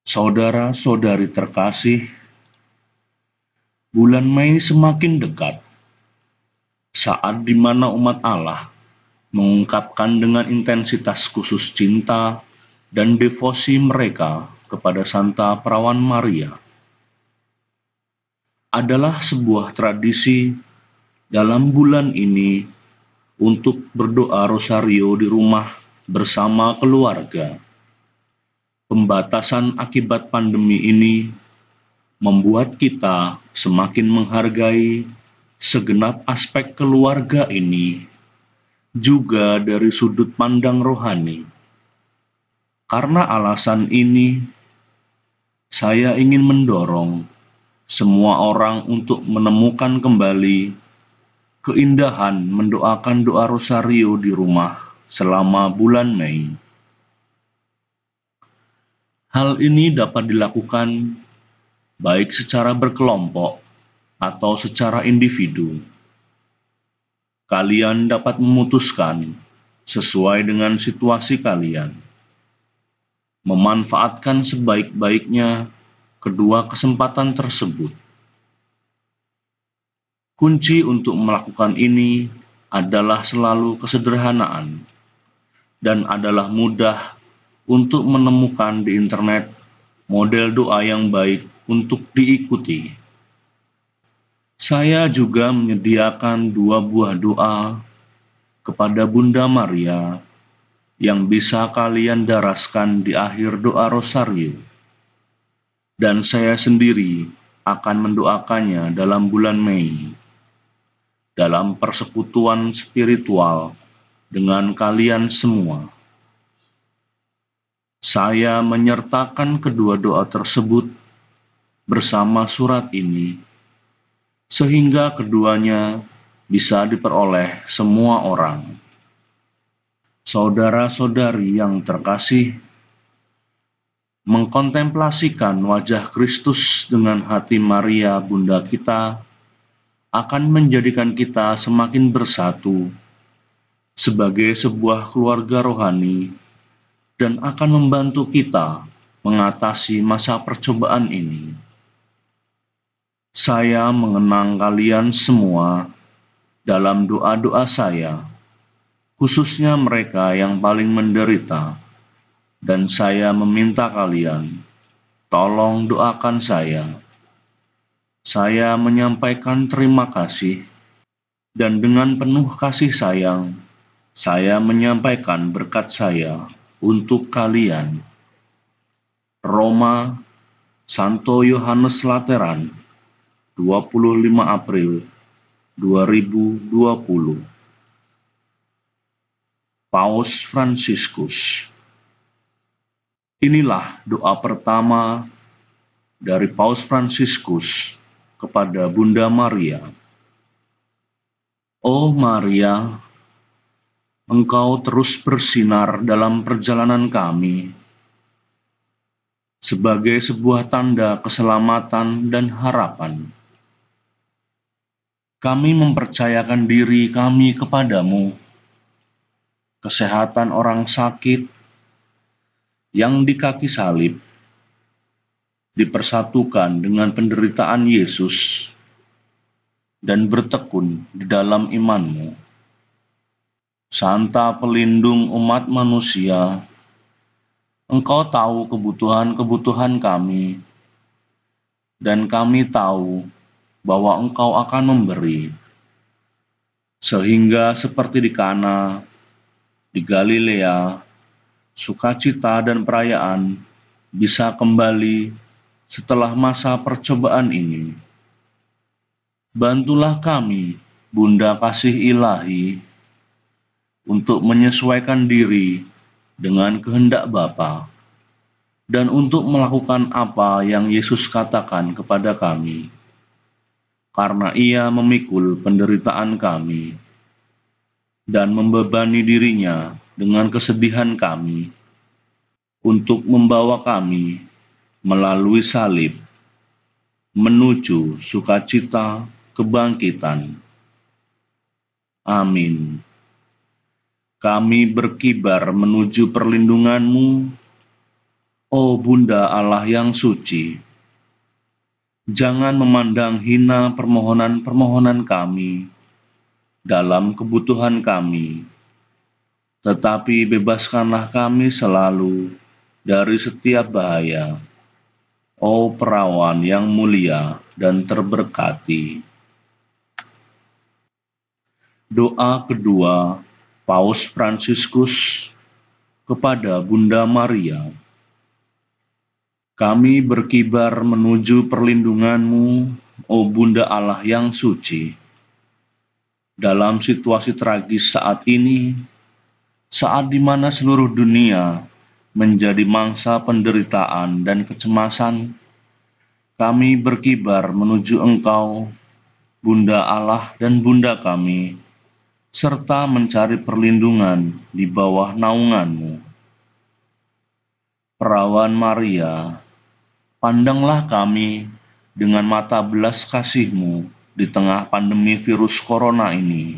Saudara-saudari terkasih, bulan Mei semakin dekat, saat di mana umat Allah mengungkapkan dengan intensitas khusus cinta dan devosi mereka kepada Santa Perawan Maria. Adalah sebuah tradisi dalam bulan ini untuk berdoa rosario di rumah bersama keluarga. Pembatasan akibat pandemi ini membuat kita semakin menghargai segenap aspek keluarga ini, juga dari sudut pandang rohani. Karena alasan ini, saya ingin mendorong semua orang untuk menemukan kembali keindahan mendoakan doa rosario di rumah selama bulan Mei. Hal ini dapat dilakukan baik secara berkelompok atau secara individu. Kalian dapat memutuskan sesuai dengan situasi kalian, memanfaatkan sebaik-baiknya kedua kesempatan tersebut. Kunci untuk melakukan ini adalah selalu kesederhanaan dan adalah mudah untuk menemukan di internet model doa yang baik untuk diikuti. Saya juga menyediakan 2 buah doa kepada Bunda Maria yang bisa kalian daraskan di akhir doa rosario. Dan saya sendiri akan mendoakannya dalam bulan Mei, dalam persekutuan spiritual dengan kalian semua. Saya menyertakan kedua doa tersebut bersama surat ini, sehingga keduanya bisa diperoleh semua orang. Saudara-saudari yang terkasih, mengkontemplasikan wajah Kristus dengan hati Maria Bunda kita akan menjadikan kita semakin bersatu sebagai sebuah keluarga rohani dan akan membantu kita mengatasi masa percobaan ini. Saya mengenang kalian semua dalam doa-doa saya, khususnya mereka yang paling menderita, dan saya meminta kalian, tolong doakan saya. Saya menyampaikan terima kasih, dan dengan penuh kasih sayang, saya menyampaikan berkat saya untuk kalian. Roma, Santo Yohanes Lateran, 25 April 2020. Paus Fransiskus. Inilah doa pertama dari Paus Fransiskus kepada Bunda Maria. Oh Maria, Engkau terus bersinar dalam perjalanan kami sebagai sebuah tanda keselamatan dan harapan. Kami mempercayakan diri kami kepadamu, kesehatan orang sakit yang di kaki salib dipersatukan dengan penderitaan Yesus dan bertekun di dalam iman-Mu. Santa pelindung umat manusia, Engkau tahu kebutuhan-kebutuhan kami, dan kami tahu bahwa Engkau akan memberi, sehingga seperti di Kana, di Galilea, sukacita dan perayaan bisa kembali setelah masa percobaan ini. Bantulah kami, Bunda Kasih Ilahi, untuk menyesuaikan diri dengan kehendak Bapa, dan untuk melakukan apa yang Yesus katakan kepada kami, karena Ia memikul penderitaan kami dan membebani dirinya dengan kesedihan kami, untuk membawa kami melalui salib menuju sukacita kebangkitan. Amin. Kami berkibar menuju perlindungan-Mu, Oh Bunda Allah yang suci, jangan memandang hina permohonan-permohonan kami dalam kebutuhan kami, tetapi bebaskanlah kami selalu dari setiap bahaya. Oh perawan yang mulia dan terberkati. Doa kedua Paus Fransiskus kepada Bunda Maria. Kami berkibar menuju perlindungan-Mu, O Bunda Allah yang suci. Dalam situasi tragis saat ini, saat di mana seluruh dunia menjadi mangsa penderitaan dan kecemasan, kami berkibar menuju Engkau, Bunda Allah dan Bunda kami, serta mencari perlindungan di bawah naungan-Mu. Perawan Maria, pandanglah kami dengan mata belas kasih-Mu di tengah pandemi virus corona ini.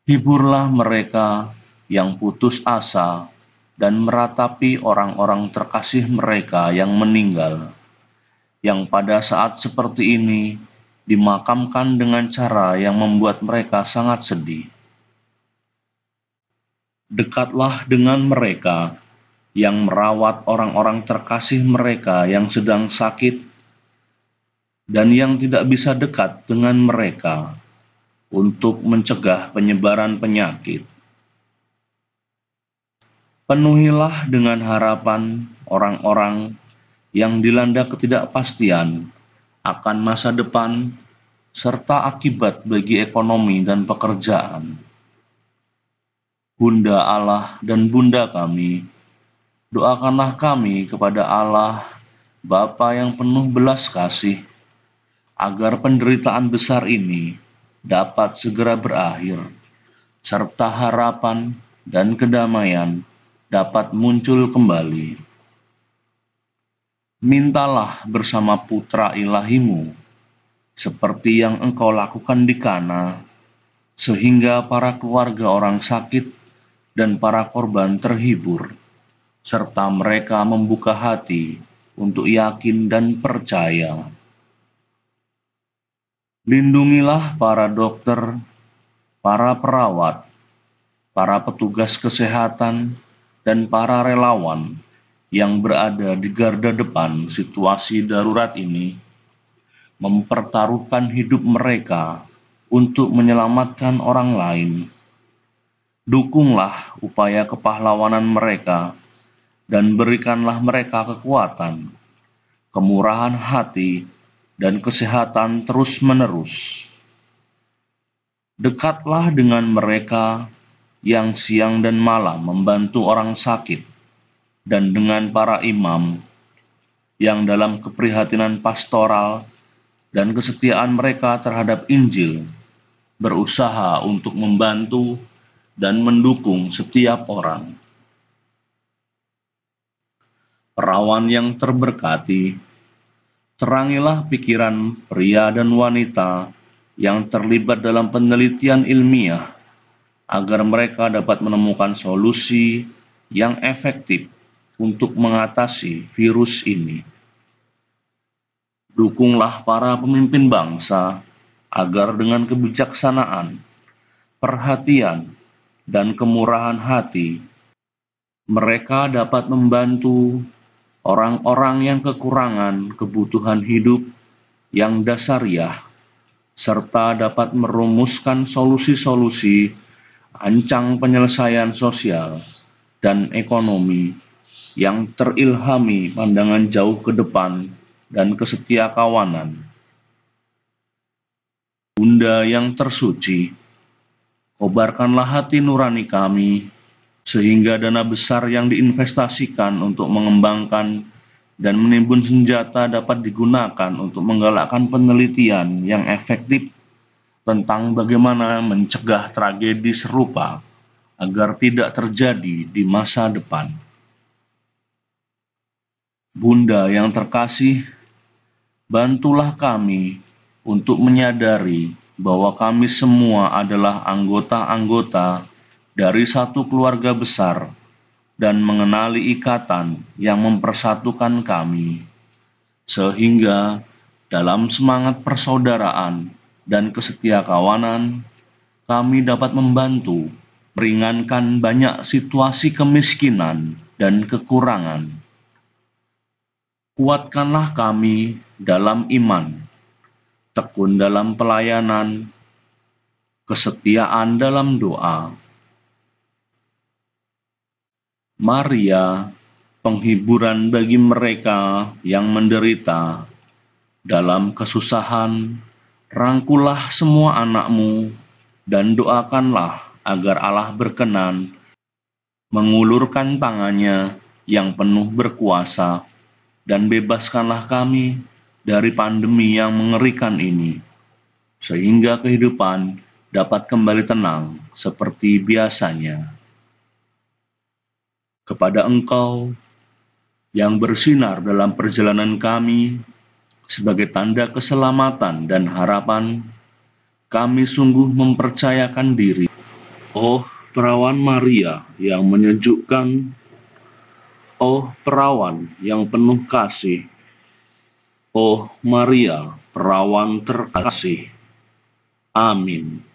Hiburlah mereka yang putus asa dan meratapi orang-orang terkasih mereka yang meninggal, yang pada saat seperti ini dimakamkan dengan cara yang membuat mereka sangat sedih. Dekatlah dengan mereka yang merawat orang-orang terkasih mereka yang sedang sakit dan yang tidak bisa dekat dengan mereka untuk mencegah penyebaran penyakit. Penuhilah dengan harapan orang-orang yang dilanda ketidakpastian akan masa depan serta akibat bagi ekonomi dan pekerjaan. Bunda Allah dan Bunda kami, doakanlah kami kepada Allah, Bapa yang penuh belas kasih, agar penderitaan besar ini dapat segera berakhir, serta harapan dan kedamaian dapat muncul kembali. Mintalah bersama Putra Ilahi-Mu, seperti yang Engkau lakukan di Kana, sehingga para keluarga orang sakit dan para korban terhibur, serta mereka membuka hati untuk yakin dan percaya. Lindungilah para dokter, para perawat, para petugas kesehatan, dan para relawan yang berada di garda depan situasi darurat ini, mempertaruhkan hidup mereka untuk menyelamatkan orang lain. Dukunglah upaya kepahlawanan mereka dan berikanlah mereka kekuatan, kemurahan hati, dan kesehatan terus-menerus. Dekatlah dengan mereka yang siang dan malam membantu orang sakit, dan dengan para imam yang dalam keprihatinan pastoral dan kesetiaan mereka terhadap Injil berusaha untuk membantu dan mendukung setiap orang. Perawan yang terberkati, terangilah pikiran pria dan wanita yang terlibat dalam penelitian ilmiah, agar mereka dapat menemukan solusi yang efektif untuk mengatasi virus ini. Dukunglah para pemimpin bangsa, agar dengan kebijaksanaan, perhatian, dan kemurahan hati, mereka dapat membantu orang-orang yang kekurangan kebutuhan hidup yang dasariah, serta dapat merumuskan solusi-solusi ancang penyelesaian sosial dan ekonomi yang terilhami pandangan jauh ke depan dan kesetiakawanan. Bunda yang tersuci, kobarkanlah hati nurani kami, sehingga dana besar yang diinvestasikan untuk mengembangkan dan menimbun senjata dapat digunakan untuk menggalakkan penelitian yang efektif tentang bagaimana mencegah tragedi serupa agar tidak terjadi di masa depan. Bunda yang terkasih, bantulah kami untuk menyadari bahwa kami semua adalah anggota-anggota dari satu keluarga besar dan mengenali ikatan yang mempersatukan kami, sehingga dalam semangat persaudaraan dan kesetiakawanan, kami dapat membantu meringankan banyak situasi kemiskinan dan kekurangan. Kuatkanlah kami dalam iman, tekun dalam pelayanan, kesetiaan dalam doa. Maria, penghiburan bagi mereka yang menderita dalam kesusahan, rangkulah semua anak-Mu dan doakanlah agar Allah berkenan mengulurkan tangannya yang penuh berkuasa dan bebaskanlah kami dari pandemi yang mengerikan ini, sehingga kehidupan dapat kembali tenang seperti biasanya. Kepada Engkau yang bersinar dalam perjalanan kami sebagai tanda keselamatan dan harapan, kami sungguh mempercayakan diri. Oh, perawan Maria yang menyejukkan, oh perawan yang penuh kasih, oh Maria, perawan terkasih. Amin.